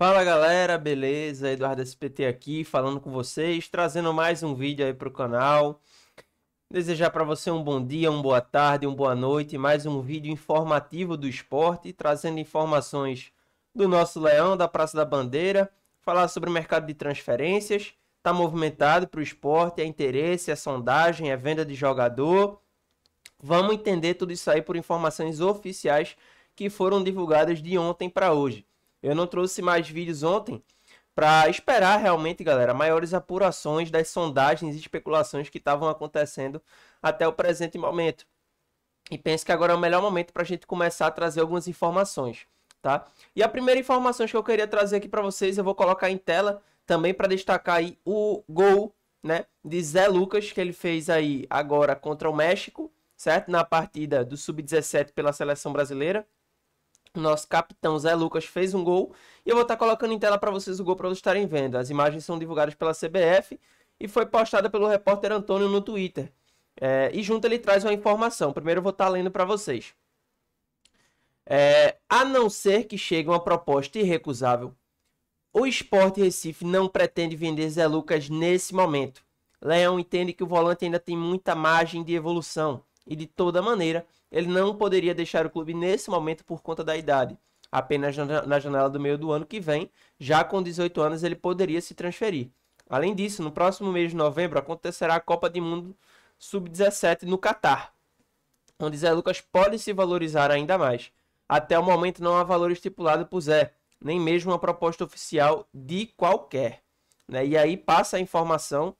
Fala galera, beleza? Eduardo SPT aqui falando com vocês, trazendo mais um vídeo aí pro canal. Desejar para você um bom dia, uma boa tarde, uma boa noite, mais um vídeo informativo do esporte, trazendo informações do nosso Leão da Praça da Bandeira, falar sobre o mercado de transferências, tá movimentado para o esporte, é interesse, é sondagem, é venda de jogador. Vamos entender tudo isso aí por informações oficiais que foram divulgadas de ontem para hoje. Eu não trouxe mais vídeos ontem para esperar realmente, galera, maiores apurações das sondagens e especulações que estavam acontecendo até o presente momento. E penso que agora é o melhor momento para a gente começar a trazer algumas informações, tá? E a primeira informação que eu queria trazer aqui para vocês, eu vou colocar em tela também para destacar aí o gol, né, de Zé Lucas, que ele fez aí agora contra o México, certo? Na partida do Sub-17 pela seleção brasileira. Nosso capitão Zé Lucas fez um gol e eu vou estar colocando em tela para vocês o gol para vocês estarem vendo. As imagens são divulgadas pela CBF e foi postada pelo repórter Antônio no Twitter. E junto ele traz uma informação. Primeiro eu vou estar lendo para vocês. A não ser que chegue uma proposta irrecusável, o Sport Recife não pretende vender Zé Lucas nesse momento. Leão entende que o volante ainda tem muita margem de evolução e, de toda maneira, ele não poderia deixar o clube nesse momento por conta da idade. Apenas na janela do meio do ano que vem, já com 18 anos, ele poderia se transferir. Além disso, no próximo mês de novembro acontecerá a Copa do Mundo Sub-17 no Catar, onde Zé Lucas pode se valorizar ainda mais. Até o momento não há valor estipulado por Zé, nem mesmo uma proposta oficial de qualquer. Né? E aí passa a informação,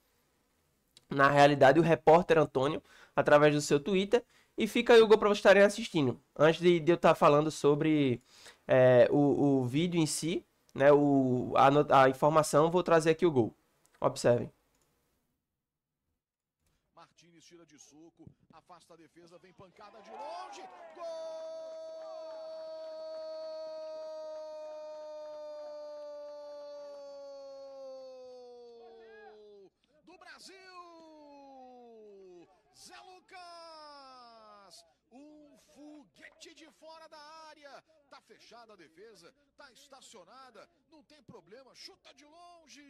na realidade, o repórter Antônio, através do seu Twitter, e fica aí o gol para vocês estarem assistindo. Antes de eu estar falando sobre o vídeo em si, né, a informação, vou trazer aqui o gol. Observem. Martínez tira de soco, afasta a defesa, vem pancada de longe, gol! Do Brasil! Zé Lucas! Um foguete de fora da área. Tá fechada a defesa, tá estacionada, não tem problema, chuta de longe.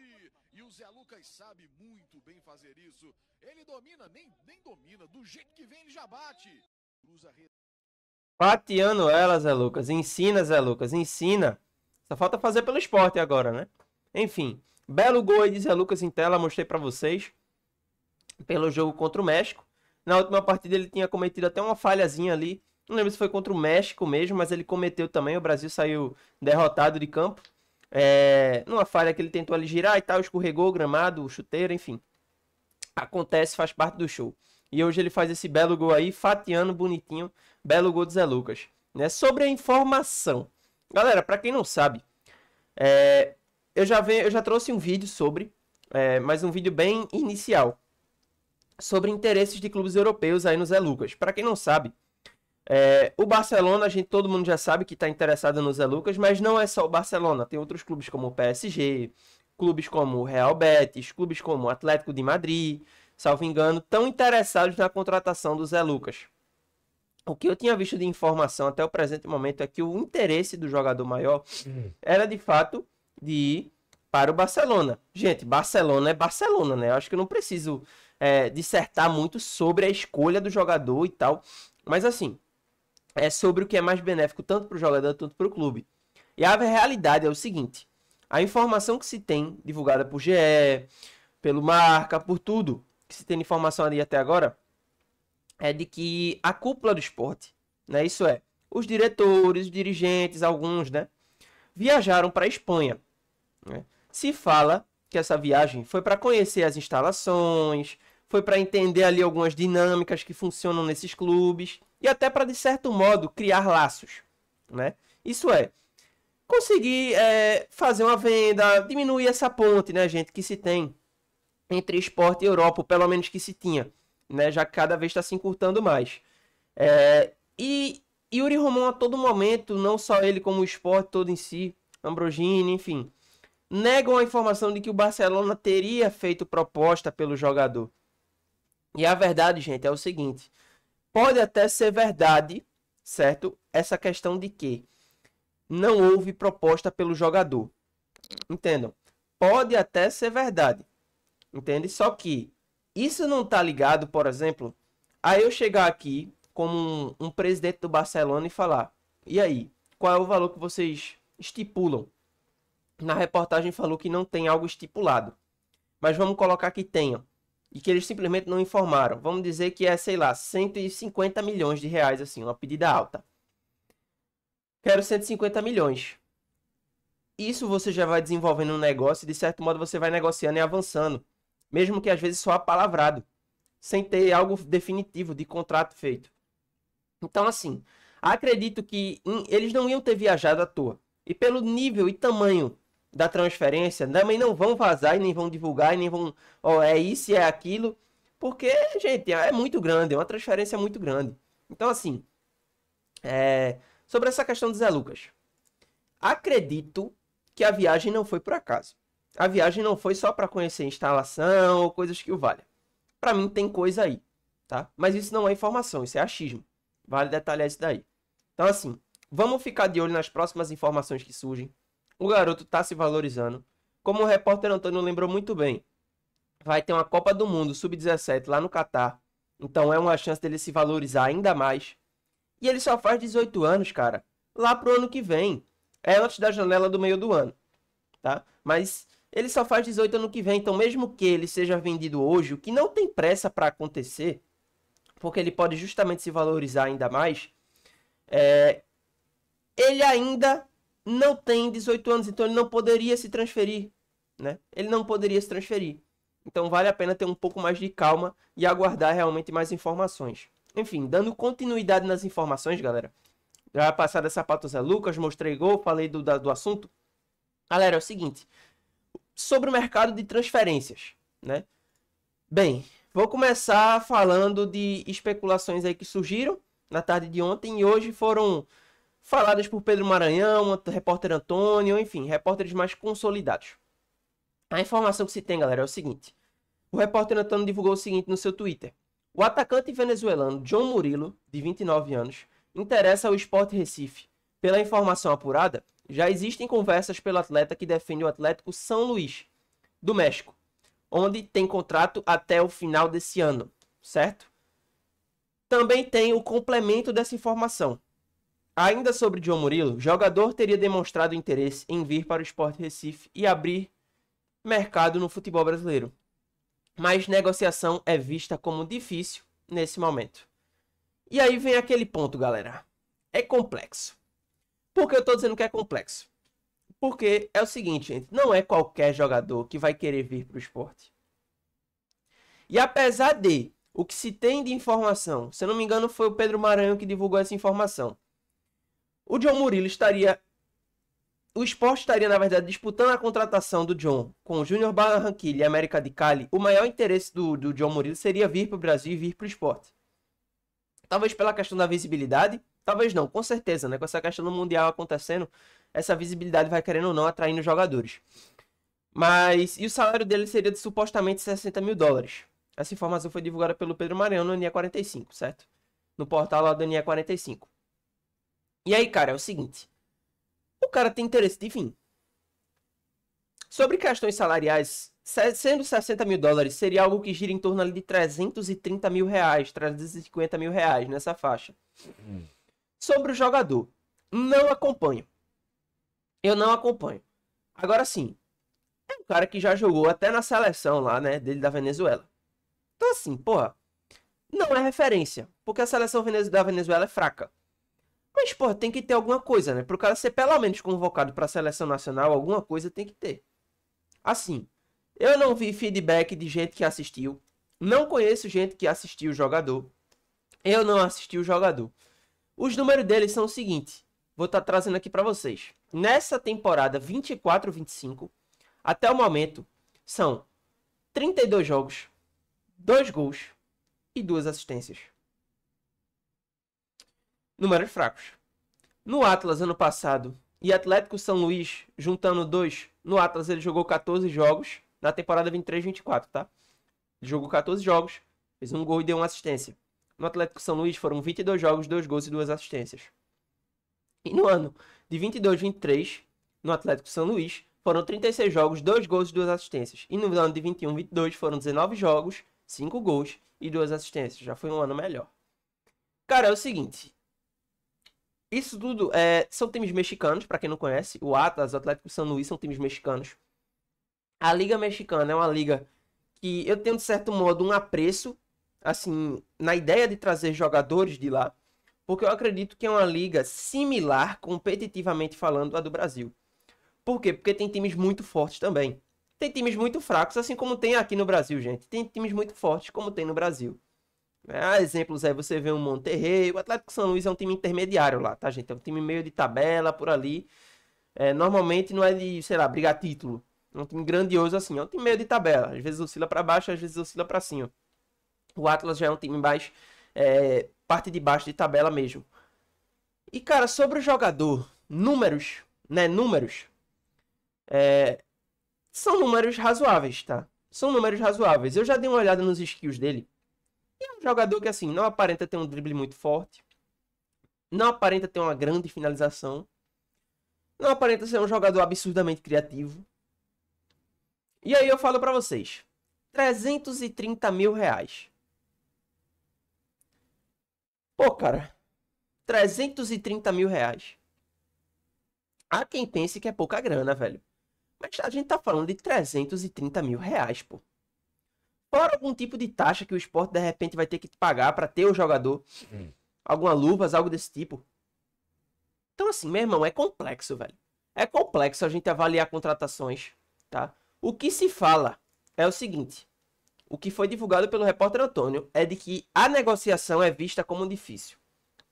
E o Zé Lucas sabe muito bem fazer isso. Ele domina, nem domina, do jeito que vem ele já bate. Cruza a Fatiando ela, Zé Lucas. Ensina, Zé Lucas, ensina. Só falta fazer pelo esporte agora, né? Enfim, belo gol aí de Zé Lucas em tela, mostrei pra vocês. Pelo jogo contra o México. Na última partida ele tinha cometido até uma falhazinha ali. Não lembro se foi contra o México mesmo, mas ele cometeu também. O Brasil saiu derrotado de campo. Numa falha que ele tentou ali girar e tal, escorregou o gramado, o chuteiro, enfim. Acontece, faz parte do show. E hoje ele faz esse belo gol aí, fatiando bonitinho. Belo gol de Zé Lucas. Né? Sobre a informação. Galera, pra quem não sabe, eu já trouxe um vídeo sobre, mas um vídeo bem inicial, sobre interesses de clubes europeus aí no Zé Lucas. Para quem não sabe, o Barcelona, todo mundo já sabe que está interessado no Zé Lucas, mas não é só o Barcelona. Tem outros clubes como o PSG, clubes como o Real Betis, clubes como o Atlético de Madrid, salvo engano, estão interessados na contratação do Zé Lucas. O que eu tinha visto de informação até o presente momento é que o interesse do jogador maior era de fato de ir para o Barcelona. Gente, Barcelona é Barcelona, né? Eu acho que eu não preciso dissertar muito sobre a escolha do jogador e tal. Mas assim, é sobre o que é mais benéfico tanto para o jogador quanto para o clube. E a realidade é o seguinte: a informação que se tem divulgada por GE, pelo Marca, por tudo que se tem de informação ali até agora, é de que a cúpula do esporte, né, isso é, os diretores, os dirigentes, alguns, né, viajaram para a Espanha. Né? Se fala que essa viagem foi para conhecer as instalações, foi para entender ali algumas dinâmicas que funcionam nesses clubes e até para, de certo modo, criar laços. Né? Isso é, conseguir fazer uma venda, diminuir essa ponte, né, gente, que se tem entre esporte e Europa, ou pelo menos que se tinha, né, já que cada vez está se encurtando mais. E Yuri Romão a todo momento, não só ele como o esporte todo em si, Ambrogini, enfim, negam a informação de que o Barcelona teria feito proposta pelo jogador. E a verdade, gente, é o seguinte: pode até ser verdade, certo? Essa questão de que não houve proposta pelo jogador. Entendam? Pode até ser verdade. Entende? Só que isso não tá ligado, por exemplo, a eu chegar aqui como um presidente do Barcelona e falar: e aí, qual é o valor que vocês estipulam? Na reportagem falou que não tem algo estipulado. Mas vamos colocar que tenham. E que eles simplesmente não informaram. Vamos dizer que é, sei lá, 150 milhões de reais, assim, uma pedida alta. Quero 150 milhões. Isso você já vai desenvolvendo um negócio e de certo modo você vai negociando e avançando. Mesmo que às vezes só apalavrado. Sem ter algo definitivo de contrato feito. Então assim, acredito que eles não iam ter viajado à toa. E pelo nível e tamanho da transferência, também não vão vazar e nem vão divulgar e nem vão, ó, é isso e é aquilo, porque, gente, é muito grande, é uma transferência muito grande. Então, assim, sobre essa questão do Zé Lucas, acredito que a viagem não foi por acaso. A viagem não foi só para conhecer instalação ou coisas que o valha. Para mim tem coisa aí, tá? Mas isso não é informação, isso é achismo. Vale detalhar isso daí. Então, assim, vamos ficar de olho nas próximas informações que surgem. O garoto tá se valorizando. Como o repórter Antônio lembrou muito bem, vai ter uma Copa do Mundo Sub-17 lá no Catar. Então é uma chance dele se valorizar ainda mais. E ele só faz 18 anos, cara. Lá pro ano que vem. É antes da janela do meio do ano, tá? Mas ele só faz 18 ano que vem. Então mesmo que ele seja vendido hoje, o que não tem pressa para acontecer, porque ele pode justamente se valorizar ainda mais, ele ainda não tem 18 anos, então ele não poderia se transferir, né? Ele não poderia se transferir. Então vale a pena ter um pouco mais de calma e aguardar realmente mais informações. Enfim, dando continuidade nas informações, galera. Já passado essa pauta Zé Lucas, mostrei gol, falei do assunto. Galera, é o seguinte. Sobre o mercado de transferências, né? Bem, vou começar falando de especulações aí que surgiram na tarde de ontem e hoje foram faladas por Pedro Maranhão, repórter Antônio, enfim, repórteres mais consolidados. A informação que se tem, galera, é o seguinte. O repórter Antônio divulgou o seguinte no seu Twitter. O atacante venezuelano John Murilo, de 29 anos, interessa ao Sport Recife. Pela informação apurada, já existem conversas pelo atleta que defende o Atlético São Luís, do México, onde tem contrato até o final desse ano, certo? Também tem o complemento dessa informação. Ainda sobre John Murilo, o jogador teria demonstrado interesse em vir para o Sport Recife e abrir mercado no futebol brasileiro. Mas negociação é vista como difícil nesse momento. E aí vem aquele ponto, galera. É complexo. Por que eu tô dizendo que é complexo? Porque é o seguinte, gente. Não é qualquer jogador que vai querer vir para o esporte. E apesar de o que se tem de informação, se eu não me engano foi o Pedro Maranhão que divulgou essa informação. O John Murilo estaria... O Sport estaria, na verdade, disputando a contratação do John com o Júnior Barranquilla e América de Cali. O maior interesse do John Murilo seria vir para o Brasil e vir para o Sport. Talvez pela questão da visibilidade, talvez não, com certeza, né? Com essa questão do Mundial acontecendo, essa visibilidade vai querendo ou não atraindo jogadores. Mas, e o salário dele seria de supostamente 60 mil dólares. Essa informação foi divulgada pelo Pedro Maranhão no NE45, certo? No portal lá do NE45. E aí, cara, é o seguinte. O cara tem interesse de vir. Sobre questões salariais, sendo 60 mil dólares, seria algo que gira em torno ali de 330 mil reais, 350 mil reais nessa faixa. Sobre o jogador, não acompanho. Eu não acompanho. Agora sim, é um cara que já jogou até na seleção lá, né, dele da Venezuela. Então assim, porra, não é referência, porque a seleção da Venezuela é fraca. Mas, porra, tem que ter alguma coisa, né? Pro cara ser pelo menos convocado pra seleção nacional, alguma coisa tem que ter. Assim, eu não vi feedback de gente que assistiu. Não conheço gente que assistiu o jogador. Eu não assisti o jogador. Os números deles são o seguinte. Vou estar trazendo aqui pra vocês. Nessa temporada 24-25, até o momento, são 32 jogos, 2 gols e 2 assistências. Números fracos. No Atlas, ano passado, e Atlético São Luís, juntando 2, no Atlas ele jogou 14 jogos, na temporada 23-24, tá? Ele jogou 14 jogos, fez 1 gol e deu 1 assistência. No Atlético São Luís foram 22 jogos, 2 gols e 2 assistências. E no ano de 22-23, no Atlético São Luís, foram 36 jogos, 2 gols e 2 assistências. E no ano de 21-22 foram 19 jogos, 5 gols e 2 assistências. Já foi um ano melhor. Cara, é o seguinte. Isso tudo são times mexicanos, pra quem não conhece. O Atlas, o Atlético San Luis são times mexicanos. A Liga Mexicana é uma liga que eu tenho, de certo modo, um apreço, assim, na ideia de trazer jogadores de lá. Porque eu acredito que é uma liga similar, competitivamente falando, à do Brasil. Por quê? Porque tem times muito fortes também. Tem times muito fracos, assim como tem aqui no Brasil, gente. Tem times muito fortes, como tem no Brasil. Exemplos aí, você vê o Monterrey. O Atlético San Luis é um time intermediário lá, tá, gente? É um time meio de tabela, por ali. Normalmente não é de, sei lá, brigar título. É um time grandioso assim. É um time meio de tabela. Às vezes oscila pra baixo, às vezes oscila pra cima. O Atlas já é um time mais parte de baixo de tabela mesmo. E, cara, sobre o jogador, números, né? Números. São números razoáveis, tá? São números razoáveis. Eu já dei uma olhada nos skills dele. E é um jogador que, assim, não aparenta ter um drible muito forte. Não aparenta ter uma grande finalização. Não aparenta ser um jogador absurdamente criativo. E aí eu falo pra vocês. 330 mil reais. Pô, cara. 330 mil reais. Há quem pense que é pouca grana, velho. Mas a gente tá falando de 330 mil reais, pô. Fora algum tipo de taxa que o Sport de repente vai ter que pagar pra ter o jogador. Alguma luvas, algo desse tipo. Então assim, meu irmão, é complexo, velho. É complexo a gente avaliar contratações, tá? O que se fala é o seguinte. O que foi divulgado pelo repórter Antônio é de que a negociação é vista como difícil.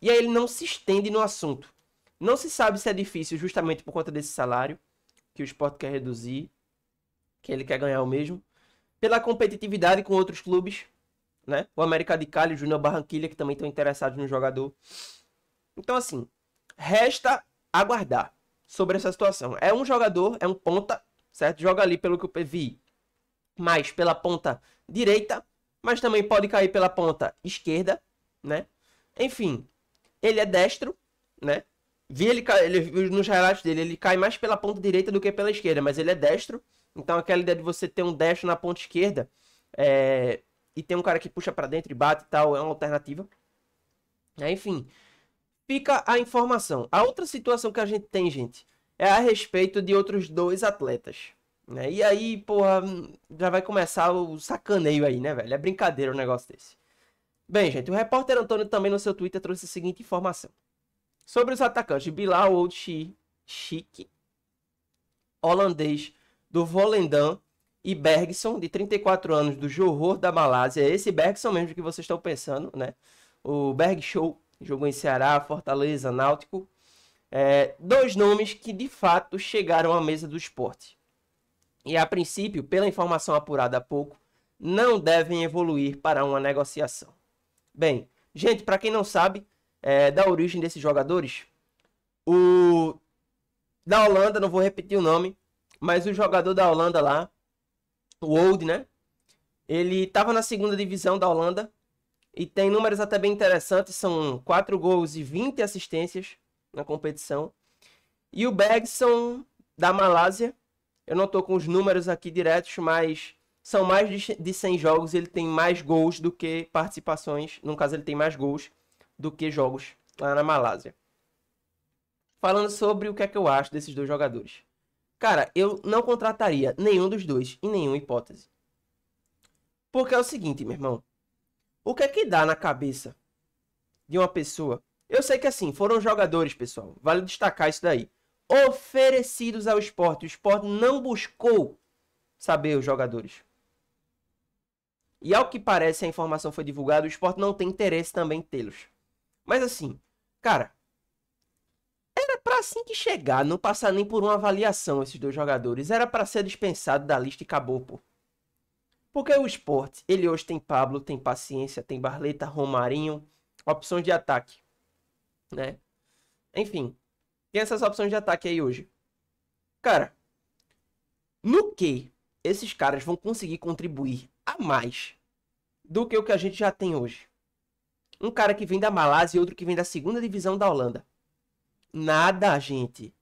E aí ele não se estende no assunto. Não se sabe se é difícil justamente por conta desse salário que o Sport quer reduzir, que ele quer ganhar o mesmo, pela competitividade com outros clubes, né? O América de Cali, o Júnior Barranquilla, que também estão interessados no jogador. Então, assim, resta aguardar sobre essa situação. É um jogador, é um ponta, certo? Joga ali, pelo que eu vi, mais pela ponta direita, mas também pode cair pela ponta esquerda, né? Enfim, ele é destro, né? Vi ele nos highlights dele, ele cai mais pela ponta direita do que pela esquerda, mas ele é destro. Então aquela ideia de você ter um destro na ponta esquerda e ter um cara que puxa pra dentro e bate e tal, é uma alternativa. Enfim, fica a informação. A outra situação que a gente tem, gente, é a respeito de outros 2 atletas. Né? E aí, porra, já vai começar o sacaneio aí, né, velho? É brincadeira um negócio desse. Bem, gente, o repórter Antônio também no seu Twitter trouxe a seguinte informação. Sobre os atacantes, Bilal Old Chic, holandês do Volendam, e Bergson, de 34 anos, do Johor da Malásia. É esse Bergson mesmo que vocês estão pensando, né? O Bergson jogou em Ceará, Fortaleza, Náutico. 2 nomes que, de fato, chegaram à mesa do Sport. E, a princípio, pela informação apurada há pouco, não devem evoluir para uma negociação. Bem, gente, para quem não sabe, da origem desses jogadores, o da Holanda, não vou repetir o nome, mas o jogador da Holanda lá, o Old, né? Ele estava na 2ª divisão da Holanda e tem números até bem interessantes, são 4 gols e 20 assistências na competição. E o Bergson da Malásia, eu não estou com os números aqui diretos, mas são mais de 100 jogos e ele tem mais gols do que participações. No caso, ele tem mais gols do que jogos lá na Malásia. Falando sobre o que é que eu acho desses 2 jogadores. Cara, eu não contrataria nenhum dos 2 em nenhuma hipótese. Porque é o seguinte, meu irmão. O que é que dá na cabeça de uma pessoa? Eu sei que assim, foram jogadores, pessoal. Vale destacar isso daí. Oferecidos ao Sport. O Sport não buscou saber os jogadores. E ao que parece, a informação foi divulgada, o Sport não tem interesse também em tê-los. Mas assim, cara, era pra assim que chegar, não passar nem por uma avaliação esses 2 jogadores. Era pra ser dispensado da lista e acabou, pô. Porque o Sport, ele hoje tem Pablo, tem Paciência, tem Barleta, Romarinho, opções de ataque, né? Enfim, tem essas opções de ataque aí hoje. Cara, no que esses caras vão conseguir contribuir a mais do que o que a gente já tem hoje? Um cara que vem da Malásia e outro que vem da 2ª divisão da Holanda. Nada, gente.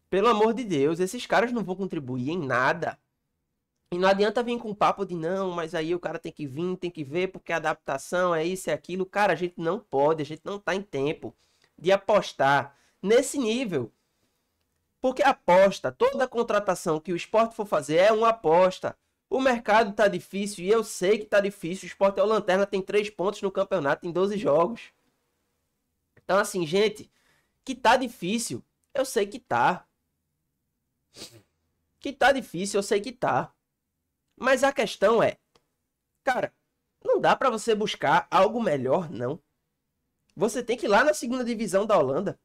Pelo amor de Deus, esses caras não vão contribuir em nada. E não adianta vir com papo de não, mas aí o cara tem que vir, tem que ver, porque a adaptação é isso, é aquilo. Cara, a gente não pode, a gente não tá em tempo de apostar nesse nível. Porque aposta, toda contratação que o Sport for fazer é uma aposta. O mercado tá difícil e eu sei que tá difícil. O Sport é o lanterna, tem 3 pontos no campeonato em 12 jogos. Então assim, gente, que tá difícil, eu sei que tá. Que tá difícil, eu sei que tá. Mas a questão é, cara, não dá pra você buscar algo melhor, não. Você tem que ir lá na segunda divisão da Holanda.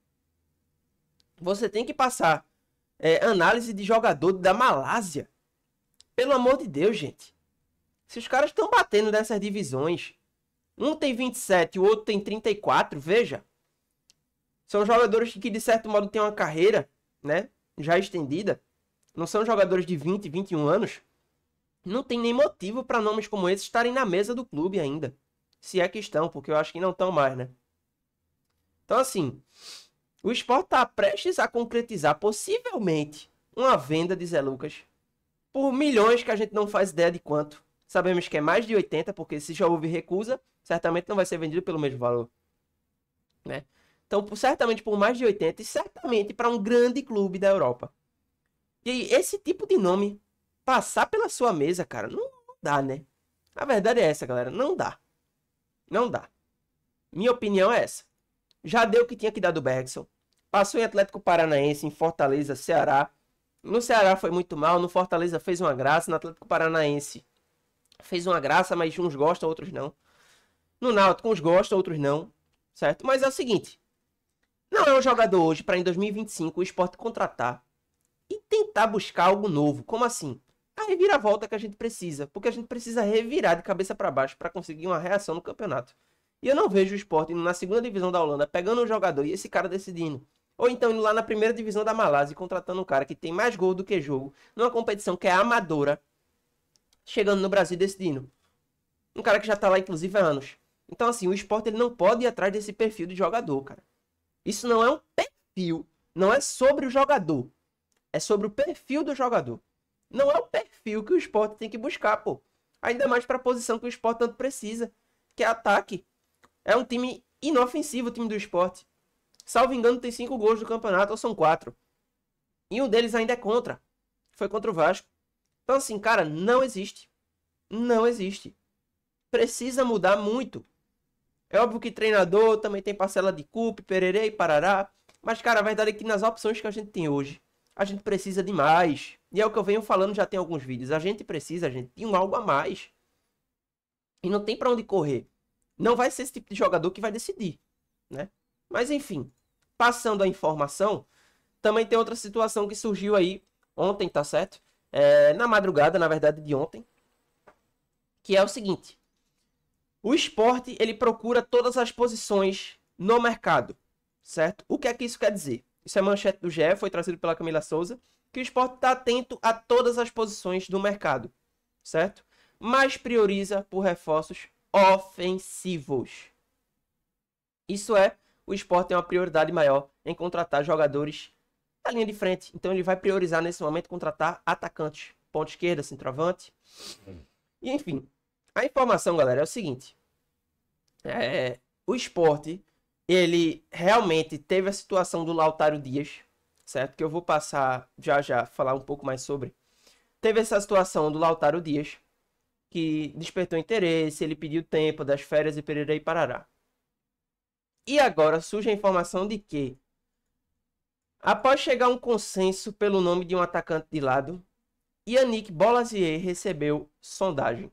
Você tem que passar análise de jogador da Malásia. Pelo amor de Deus, gente. Se os caras estão batendo nessas divisões, um tem 27 e o outro tem 34, veja. São jogadores que, de certo modo, têm uma carreira, né, já estendida. Não são jogadores de 20, 21 anos. Não tem nem motivo para nomes como esses estarem na mesa do clube ainda. Se é que estão, porque eu acho que não estão mais, né? Então, assim, o Sport está prestes a concretizar, possivelmente, uma venda de Zé Lucas por milhões que a gente não faz ideia de quanto. Sabemos que é mais de 80, porque se já houve recusa, certamente não vai ser vendido pelo mesmo valor, né? Então, certamente por mais de 80 e certamente para um grande clube da Europa. E esse tipo de nome passar pela sua mesa, cara, não dá, né? A verdade é essa, galera, não dá. Não dá. Minha opinião é essa. Já deu o que tinha que dar do Bergson. Passou em Atlético Paranaense, em Fortaleza, Ceará. No Ceará foi muito mal, no Fortaleza fez uma graça, no Atlético Paranaense fez uma graça, mas uns gostam, outros não. No Náutico, uns gostam, outros não, certo? Mas é o seguinte, não é um jogador hoje para em 2025 o Sport contratar e tentar buscar algo novo. Como assim? A reviravolta que a gente precisa, porque a gente precisa revirar de cabeça para baixo para conseguir uma reação no campeonato. E eu não vejo o Sport indo na segunda divisão da Holanda, pegando um jogador e esse cara decidindo. Ou então indo lá na primeira divisão da Malásia e contratando um cara que tem mais gol do que jogo, numa competição que é amadora, chegando no Brasil e decidindo. Um cara que já tá lá, inclusive, há anos. Então, assim, o Sport ele não pode ir atrás desse perfil de jogador, cara. Isso não é um perfil. Não é sobre o jogador. É sobre o perfil do jogador. Não é o perfil que o Sport tem que buscar, pô. Ainda mais pra posição que o Sport tanto precisa, que é ataque. É um time inofensivo, o time do Sport. Salvo engano, tem 5 gols do campeonato, ou são 4. E um deles ainda é contra. Foi contra o Vasco. Então, assim, cara, não existe. Não existe. Precisa mudar muito. É óbvio que treinador também tem parcela de culpa, pererê e parará. Mas, cara, a verdade é que nas opções que a gente tem hoje, a gente precisa de mais. E é o que eu venho falando já tem alguns vídeos. A gente precisa, gente, de um algo a mais. E não tem pra onde correr. Não vai ser esse tipo de jogador que vai decidir, né? Mas, enfim, passando a informação, também tem outra situação que surgiu aí ontem, tá certo? Na madrugada, na verdade, de ontem. Que é o seguinte. O Sport, ele procura todas as posições no mercado, certo? O que é que isso quer dizer? Isso é manchete do GE, foi trazido pela Camila Souza, que o Sport está atento a todas as posições do mercado, certo? Mas prioriza por reforços ofensivos. Isso é, o Sport tem uma prioridade maior em contratar jogadores da linha de frente. Então ele vai priorizar nesse momento contratar atacantes, ponta esquerda, centroavante. E enfim, a informação, galera, é o seguinte. O Sport, ele realmente teve a situação do Lautaro Dias, certo? Que eu vou passar já falar um pouco mais sobre. Teve essa situação do Lautaro Dias, que despertou interesse, ele pediu tempo das férias e pererê e parará. E agora surge a informação de que, após chegar a um consenso pelo nome de um atacante de lado, Yannick Bolazier recebeu sondagem.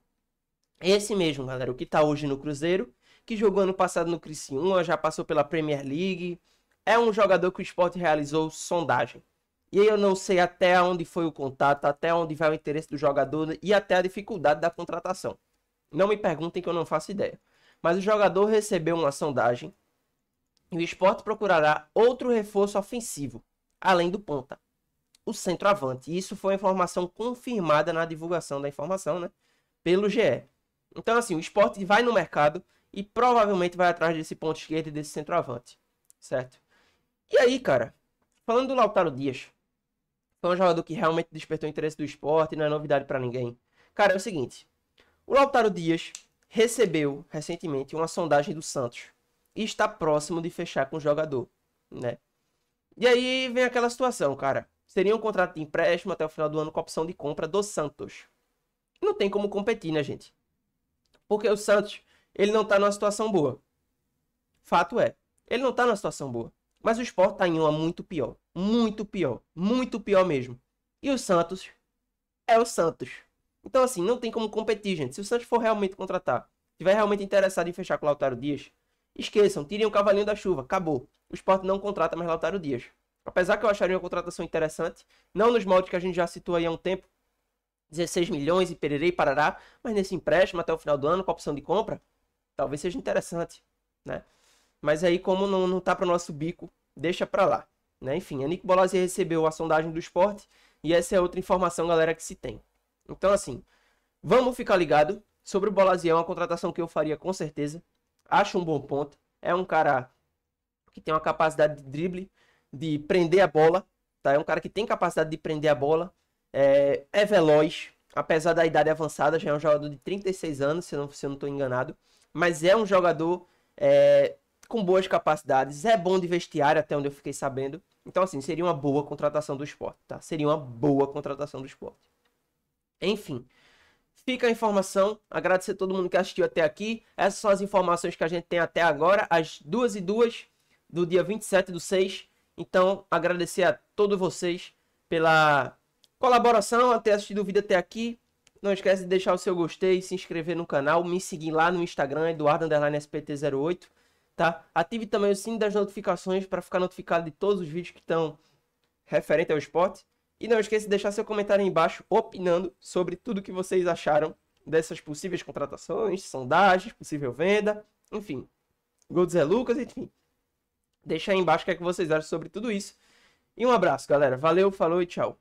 Esse mesmo, galera, o que tá hoje no Cruzeiro, que jogou ano passado no Criciúma, já passou pela Premier League. É um jogador que o Sport realizou sondagem. E aí eu não sei até onde foi o contato, até onde vai o interesse do jogador e até a dificuldade da contratação. Não me perguntem que eu não faço ideia. Mas o jogador recebeu uma sondagem e o Sport procurará outro reforço ofensivo, além do ponta, o centroavante. E isso foi uma informação confirmada na divulgação da informação, né, pelo GE. Então, assim, o Sport vai no mercado e provavelmente vai atrás desse ponto esquerdo e desse centroavante, certo? E aí, cara, falando do Lautaro Dias, Foi um jogador que realmente despertou o interesse do esporte, não é novidade pra ninguém. Cara, é o seguinte, o Lautaro Dias recebeu recentemente uma sondagem do Santos e está próximo de fechar com o jogador, né? E aí vem aquela situação, cara. Seria um contrato de empréstimo até o final do ano com opção de compra do Santos. Não tem como competir, né, gente? Porque o Santos, ele não tá numa situação boa. Fato é, ele não tá numa situação boa. Mas o Sport tá em uma muito pior. Muito pior. Muito pior mesmo. E o Santos é o Santos. Então, assim, não tem como competir, gente. Se o Santos for realmente contratar, estiver realmente interessado em fechar com o Lautaro Dias, esqueçam, tirem o cavalinho da chuva. Acabou. O Sport não contrata mais Lautaro Dias. Apesar que eu acharia uma contratação interessante, não nos moldes que a gente já citou aí há um tempo, 16 milhões e pererei parará, mas nesse empréstimo até o final do ano, com a opção de compra, talvez seja interessante, né? Mas aí, como não tá para o nosso bico, deixa para lá, né? Enfim, a Nick Bolazzi recebeu a sondagem do Sport e essa é outra informação, galera, que se tem. Então, assim, vamos ficar ligado. Sobre o Bolazzi, é uma contratação que eu faria com certeza. Acho um bom ponto. É um cara que tem uma capacidade de drible, de prender a bola, tá? É um cara que tem capacidade de prender a bola, é veloz, apesar da idade avançada, já é um jogador de 36 anos, se eu não estou enganado, mas é um jogador com boas capacidades, é bom de vestiário, até onde eu fiquei sabendo. Então, assim, seria uma boa contratação do Sport, tá? Seria uma boa contratação do Sport. Enfim, fica a informação, agradecer a todo mundo que assistiu até aqui. Essas são as informações que a gente tem até agora, às 2h02 do dia 27/6. Então, agradecer a todos vocês pela colaboração, ter assistido o vídeo até aqui. Não esquece de deixar o seu gostei, se inscrever no canal, me seguir lá no Instagram, Eduardo_SPT08, tá? Ative também o sininho das notificações para ficar notificado de todos os vídeos que estão referentes ao esporte. E não esqueça de deixar seu comentário aí embaixo, opinando sobre tudo que vocês acharam dessas possíveis contratações, sondagens, possível venda, enfim. Gol do Zé Lucas, enfim. Deixa aí embaixo o que é que vocês acham sobre tudo isso. E um abraço, galera. Valeu, falou e tchau.